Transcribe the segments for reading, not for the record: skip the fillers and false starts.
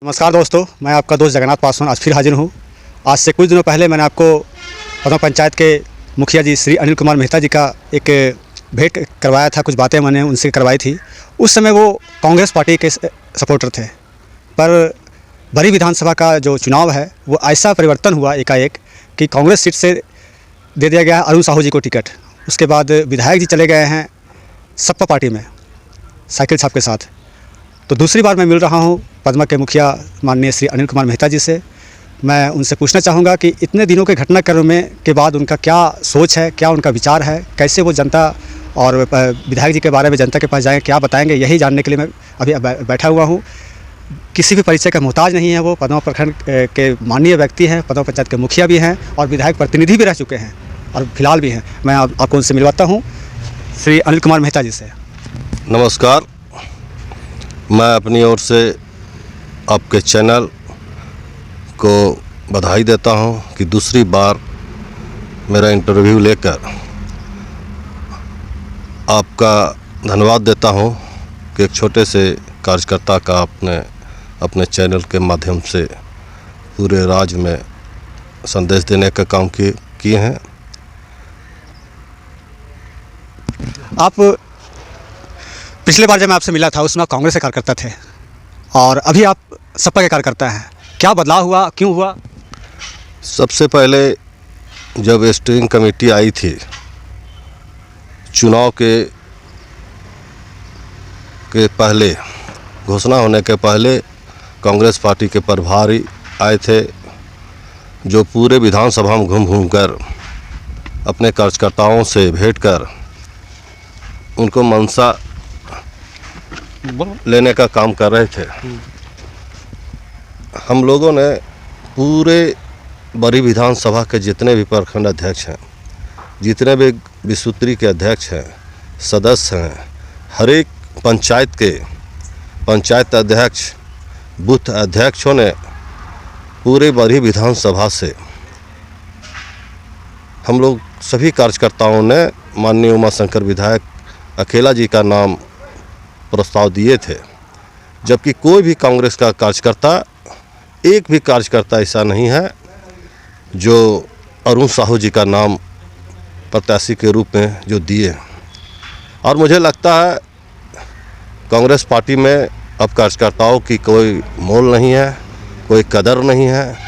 नमस्कार दोस्तों, मैं आपका दोस्त जगन्नाथ पासवान आज फिर हाजिर हूँ। आज से कुछ दिनों पहले मैंने आपको पदमा पंचायत के मुखिया जी श्री अनिल कुमार मेहता जी का एक भेंट करवाया था। कुछ बातें मैंने उनसे करवाई थी। उस समय वो कांग्रेस पार्टी के सपोर्टर थे, पर बरी विधानसभा का जो चुनाव है वो ऐसा परिवर्तन हुआ एकाएक कि कांग्रेस सीट से दे दिया गया अरुण साहू जी को टिकट। उसके बाद विधायक जी चले गए हैं सपा पार्टी में साइकिल साहब के साथ। तो दूसरी बार मैं मिल रहा हूँ पदमा के मुखिया माननीय श्री अनिल कुमार मेहता जी से। मैं उनसे पूछना चाहूँगा कि इतने दिनों के घटनाक्रम के बाद उनका क्या सोच है, क्या उनका विचार है, कैसे वो जनता और विधायक जी के बारे में जनता के पास जाएंगे, क्या बताएंगे, यही जानने के लिए मैं अभी बैठा हुआ हूँ। किसी भी परिचय का मोहताज नहीं है। वो पदमा प्रखंड के माननीय व्यक्ति हैं, पदमा पंचायत के मुखिया भी हैं और विधायक प्रतिनिधि भी रह चुके हैं और फिलहाल भी हैं। मैं आपको उनसे मिलवाता हूँ, श्री अनिल कुमार मेहता जी से। नमस्कार। मैं अपनी ओर से आपके चैनल को बधाई देता हूं कि दूसरी बार मेरा इंटरव्यू लेकर आपका धन्यवाद देता हूं कि एक छोटे से कार्यकर्ता का आपने अपने चैनल के माध्यम से पूरे राज्य में संदेश देने का काम किए हैं। आप पिछले बार जब मैं आपसे मिला था उसमें आप कांग्रेस के कार्यकर्ता थे और अभी आप सपा के कार्यकर्ता हैं। क्या बदलाव हुआ, क्यों हुआ? सबसे पहले जब स्टीयरिंग कमेटी आई थी चुनाव के पहले, घोषणा होने के पहले कांग्रेस पार्टी के प्रभारी आए थे जो पूरे विधानसभा में घूम कर अपने कार्यकर्ताओं से भेंट कर उनको मनसा लेने का काम कर रहे थे। हम लोगों ने पूरे बरी विधानसभा के जितने भी प्रखंड अध्यक्ष हैं, जितने भी विसूत्री के अध्यक्ष हैं, सदस्य हैं, हर एक पंचायत के पंचायत अध्यक्ष, बूथ अध्यक्षों ने पूरे बरी विधानसभा से हम लोग सभी कार्यकर्ताओं ने माननीय उमाशंकर विधायक अकेला जी का नाम प्रस्ताव दिए थे। जबकि कोई भी कांग्रेस का कार्यकर्ता, एक भी कार्यकर्ता ऐसा नहीं है जो अरुण साहू जी का नाम प्रत्याशी के रूप में जो दिए। और मुझे लगता है कांग्रेस पार्टी में अब कार्यकर्ताओं की कोई मोल नहीं है, कोई कदर नहीं है।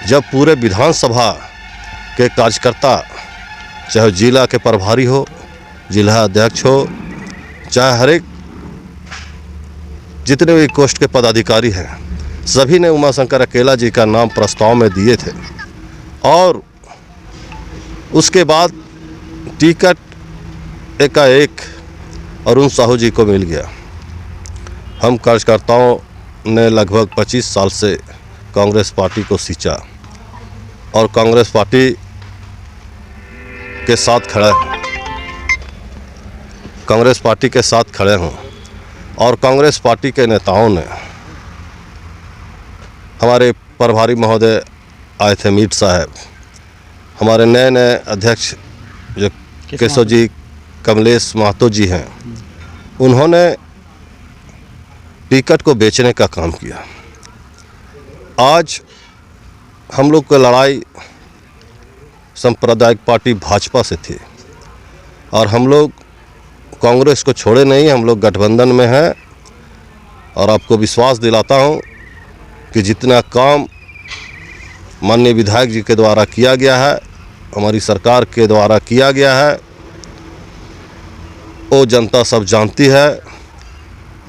जब पूरे विधानसभा के कार्यकर्ता, चाहे जिला के प्रभारी हो, जिला अध्यक्ष हो, चाहे हर एक जितने भी पोस्ट के पदाधिकारी हैं, सभी ने उमाशंकर अकेला जी का नाम प्रस्ताव में दिए थे। और उसके बाद टिकट एकाएक अरुण साहू जी को मिल गया। हम कार्यकर्ताओं ने लगभग 25 साल से कांग्रेस पार्टी को सींचा और कांग्रेस पार्टी के साथ खड़े हों। और कांग्रेस पार्टी के नेताओं ने, हमारे प्रभारी महोदय आए थे मीट साहब, हमारे नए अध्यक्ष जो केशव जी कमलेश महतो जी हैं, उन्होंने टिकट को बेचने का काम किया। आज हम लोग की लड़ाई सांप्रदायिक पार्टी भाजपा से थी और हम लोग कांग्रेस को छोड़े नहीं, हम लोग गठबंधन में हैं। और आपको विश्वास दिलाता हूं कि जितना काम माननीय विधायक जी के द्वारा किया गया है, हमारी सरकार के द्वारा किया गया है, वो जनता सब जानती है।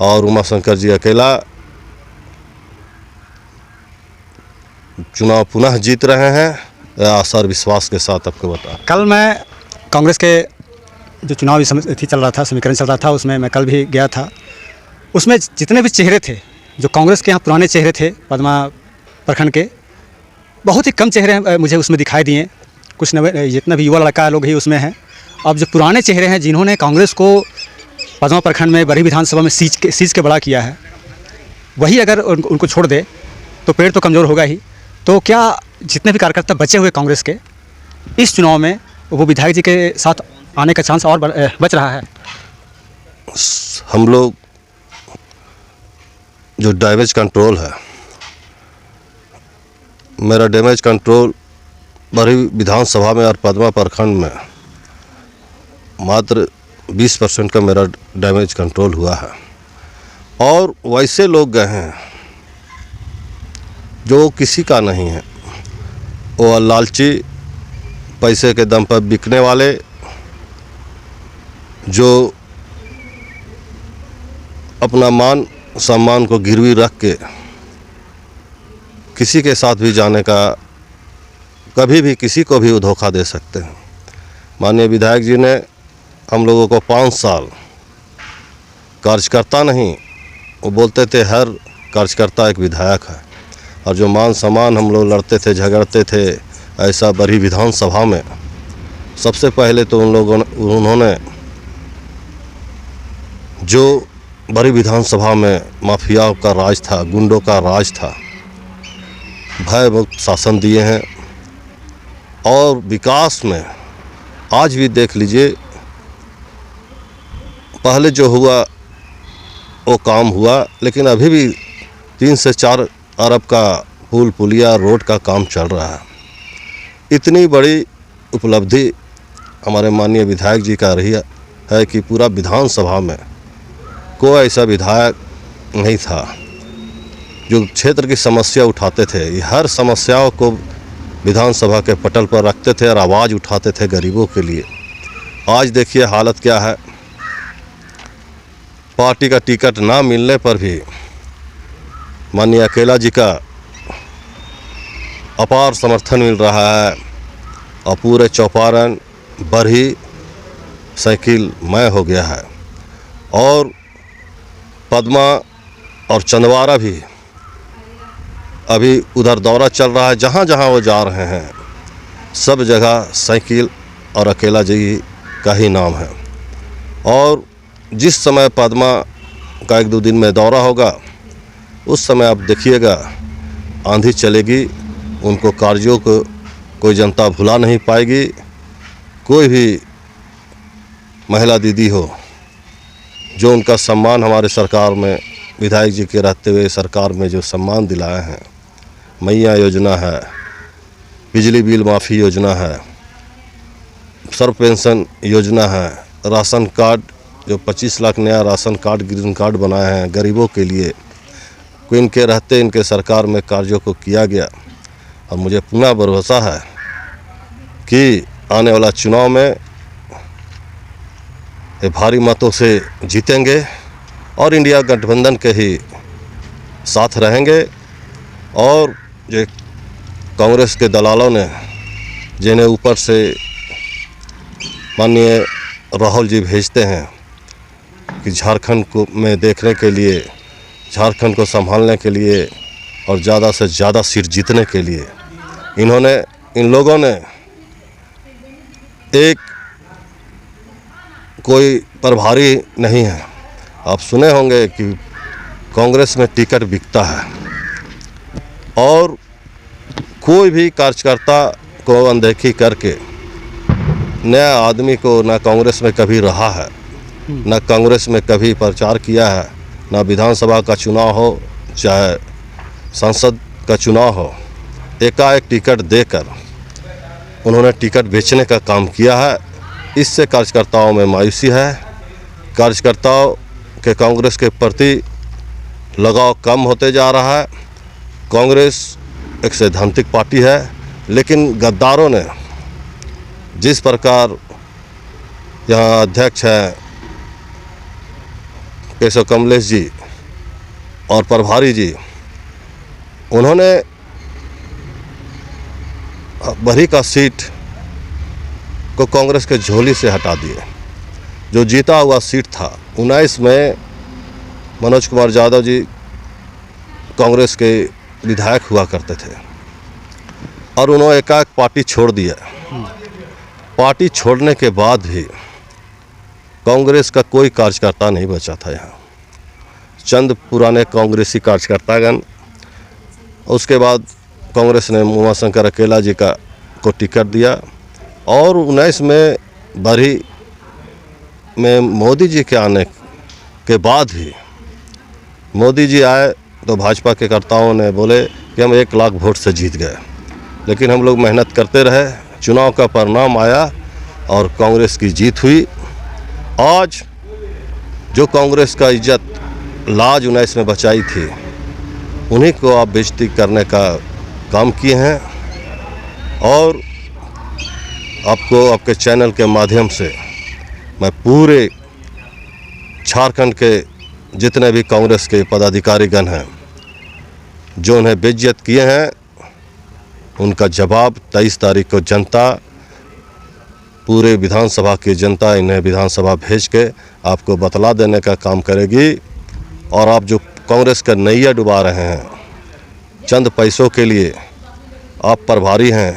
और उमाशंकर जी अकेला चुनाव पुनः जीत रहे हैं, आशा और विश्वास के साथ आपको बता। कल मैं कांग्रेस के जो चुनावी चल रहा था, समीकरण चल रहा था, उसमें मैं कल भी गया था। उसमें जितने भी चेहरे थे जो कांग्रेस के यहाँ पुराने चेहरे थे पदमा प्रखंड के, बहुत ही कम चेहरे मुझे उसमें दिखाई दिए। कुछ नए, जितना भी युवा लड़का लोग ही उसमें हैं। अब जो पुराने चेहरे हैं जिन्होंने कांग्रेस को पदमा प्रखंड में बरी विधानसभा में सींच के बड़ा किया है, वही अगर उनको छोड़ दे तो पेड़ तो कमज़ोर होगा ही। तो क्या जितने भी कार्यकर्ता बचे हुए कांग्रेस के इस चुनाव में वो विधायक जी के साथ आने का चांस और बच रहा है? हम लोग जो डैमेज कंट्रोल है मेरा डैमेज कंट्रोल बड़ी विधानसभा में और पदमा प्रखंड में मात्र 20% का मेरा डैमेज कंट्रोल हुआ है। और वैसे लोग गए हैं जो किसी का नहीं है, वो लालची पैसे के दम पर बिकने वाले, जो अपना मान सम्मान को गिरवी रख के किसी के साथ भी जाने का, कभी भी किसी को भी वो धोखा दे सकते हैं। माननीय विधायक जी ने हम लोगों को 5 साल कार्यकर्ता नहीं, वो बोलते थे हर कार्यकर्ता एक विधायक है। और जो मान सम्मान हम लोग लड़ते थे, झगड़ते थे, ऐसा बड़ी विधानसभा में सबसे पहले तो उन्होंने जो बड़ी विधानसभा में माफिया का राज था, गुंडों का राज था, भय मुक्त शासन दिए हैं। और विकास में आज भी देख लीजिए, पहले जो हुआ वो काम हुआ, लेकिन अभी भी 3 से 4 अरब का पुल पुलिया रोड का काम चल रहा है। इतनी बड़ी उपलब्धि हमारे माननीय विधायक जी का रही है कि पूरा विधानसभा में कोई ऐसा विधायक नहीं था जो क्षेत्र की समस्या उठाते थे। ये हर समस्याओं को विधानसभा के पटल पर रखते थे और आवाज़ उठाते थे गरीबों के लिए। आज देखिए हालत क्या है, पार्टी का टिकट ना मिलने पर भी माननीय अकेला जी का अपार समर्थन मिल रहा है और पूरे चौपारण बरही साइकिल मय हो गया है। और पदमा और चंदवारा भी अभी उधर दौरा चल रहा है, जहाँ जहाँ वो जा रहे हैं सब जगह साइकिल और अकेला जी का ही नाम है। और जिस समय पदमा का 1-2 दिन में दौरा होगा, उस समय आप देखिएगा आंधी चलेगी, उनको कार्यों को कोई जनता भुला नहीं पाएगी। कोई भी महिला दीदी हो जो उनका सम्मान हमारे सरकार में, विधायक जी के रहते हुए सरकार में जो सम्मान दिलाए हैं, मैया योजना है, बिजली बिल माफ़ी योजना है, सर्व पेंशन योजना है, राशन कार्ड जो 25 लाख नया राशन कार्ड, ग्रीन कार्ड बनाए हैं गरीबों के लिए, इनके रहते इनके सरकार में कार्यों को किया गया। और मुझे पूरा भरोसा है कि आने वाला चुनाव में ये भारी मतों से जीतेंगे और इंडिया गठबंधन के ही साथ रहेंगे। और जो कांग्रेस के दलालों ने जिन्हें ऊपर से माननीय राहुल जी भेजते हैं कि झारखंड को में देखने के लिए, झारखंड को संभालने के लिए और ज़्यादा से ज़्यादा सीट जीतने के लिए, इन लोगों ने एक कोई प्रभारी नहीं है। आप सुने होंगे कि कांग्रेस में टिकट बिकता है और कोई भी कार्यकर्ता को अनदेखी करके, नया आदमी को ना कांग्रेस में कभी रहा है, ना कांग्रेस में कभी प्रचार किया है, ना विधानसभा का चुनाव हो चाहे संसद का चुनाव हो, एकाएक टिकट देकर उन्होंने टिकट बेचने का काम किया है। इससे कार्यकर्ताओं में मायूसी है, कार्यकर्ताओं के कांग्रेस के प्रति लगाव कम होते जा रहा है। कांग्रेस एक सैद्धांतिक पार्टी है, लेकिन गद्दारों ने जिस प्रकार यहाँ अध्यक्ष हैं केशव कमलेश जी और प्रभारी जी, उन्होंने बरही का सीट को कांग्रेस के झोली से हटा दिए। जो जीता हुआ सीट था 19 में, मनोज कुमार यादव जी कांग्रेस के विधायक हुआ करते थे और उन्होंने एकाएक पार्टी छोड़ दिया। पार्टी छोड़ने के बाद भी कांग्रेस का कोई कार्यकर्ता नहीं बचा था यहाँ, चंद पुराने कांग्रेसी कार्यकर्तागण। उसके बाद कांग्रेस ने उमाशंकर अकेला जी को टिकट दिया और 19 में बरही में मोदी जी के आने के बाद भी, मोदी जी आए तो भाजपा के कर्ताओं ने बोले कि हम 1 लाख वोट से जीत गए। लेकिन हम लोग मेहनत करते रहे, चुनाव का परिणाम आया और कांग्रेस की जीत हुई। आज जो कांग्रेस का इज्जत लाज 19 में बचाई थी, उन्हीं को आप बेइज्जती करने का काम किए हैं। और आपको आपके चैनल के माध्यम से मैं पूरे झारखंड के जितने भी कांग्रेस के पदाधिकारीगण हैं जो उन्हें बेइज्जत किए हैं, उनका जवाब 23 तारीख को जनता, पूरे विधानसभा की जनता इन्हें विधानसभा भेज के आपको बतला देने का काम करेगी। और आप जो कांग्रेस का नैया डुबा रहे हैं चंद पैसों के लिए, आप प्रभारी हैं,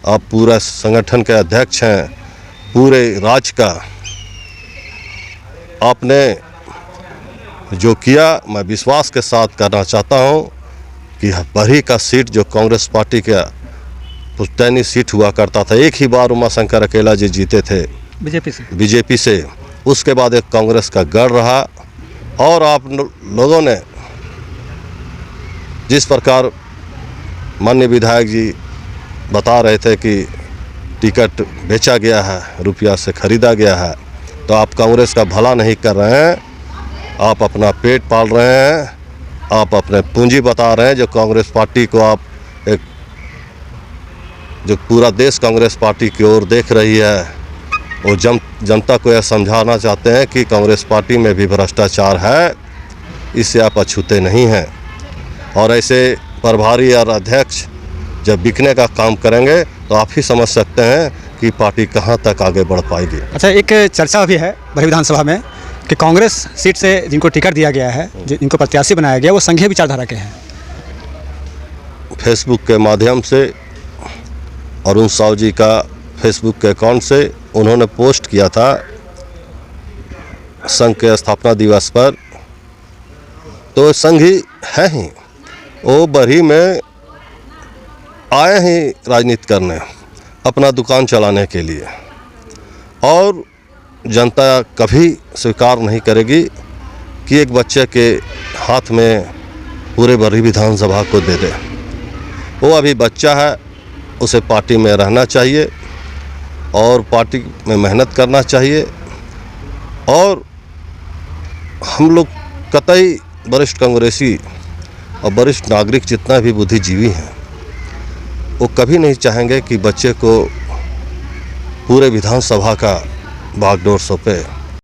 आप पूरा संगठन के अध्यक्ष हैं, पूरे राज्य का आपने जो किया, मैं विश्वास के साथ करना चाहता हूं कि बरही का सीट जो कांग्रेस पार्टी का पुश्तैनी सीट हुआ करता था, एक ही बार उमाशंकर अकेला जी जीते थे बीजेपी से, उसके बाद एक कांग्रेस का गढ़ रहा। और आप लोगों ने जिस प्रकार माननीय विधायक जी बता रहे थे कि टिकट बेचा गया है, रुपया से ख़रीदा गया है, तो आप कांग्रेस का भला नहीं कर रहे हैं, आप अपना पेट पाल रहे हैं, आप अपने पूंजी बता रहे हैं। जो कांग्रेस पार्टी को आप एक, जो पूरा देश कांग्रेस पार्टी की ओर देख रही है, वो जनता को यह समझाना चाहते हैं कि कांग्रेस पार्टी में भी भ्रष्टाचार है, इससे आप अछूते नहीं हैं। और ऐसे प्रभारी और अध्यक्ष जब बिकने का काम करेंगे तो आप ही समझ सकते हैं कि पार्टी कहां तक आगे बढ़ पाएगी। अच्छा, एक चर्चा भी है बरही विधानसभा में कि कांग्रेस सीट से जिनको टिकट दिया गया है, जिनको प्रत्याशी बनाया गया, वो संघीय विचारधारा के हैं। फेसबुक के माध्यम से अरुण साव जी का फेसबुक के अकाउंट से उन्होंने पोस्ट किया था संघ के स्थापना दिवस पर, तो संघी है ही, वो बरही में आए ही राजनीति करने, अपना दुकान चलाने के लिए। और जनता कभी स्वीकार नहीं करेगी कि एक बच्चे के हाथ में पूरे बरही विधानसभा को दे दे। वो अभी बच्चा है, उसे पार्टी में रहना चाहिए और पार्टी में मेहनत करना चाहिए। और हम लोग कतई वरिष्ठ कांग्रेसी और वरिष्ठ नागरिक जितना भी बुद्धिजीवी हैं, वो कभी नहीं चाहेंगे कि बच्चे को पूरे विधानसभा का बागडोर सौंपे।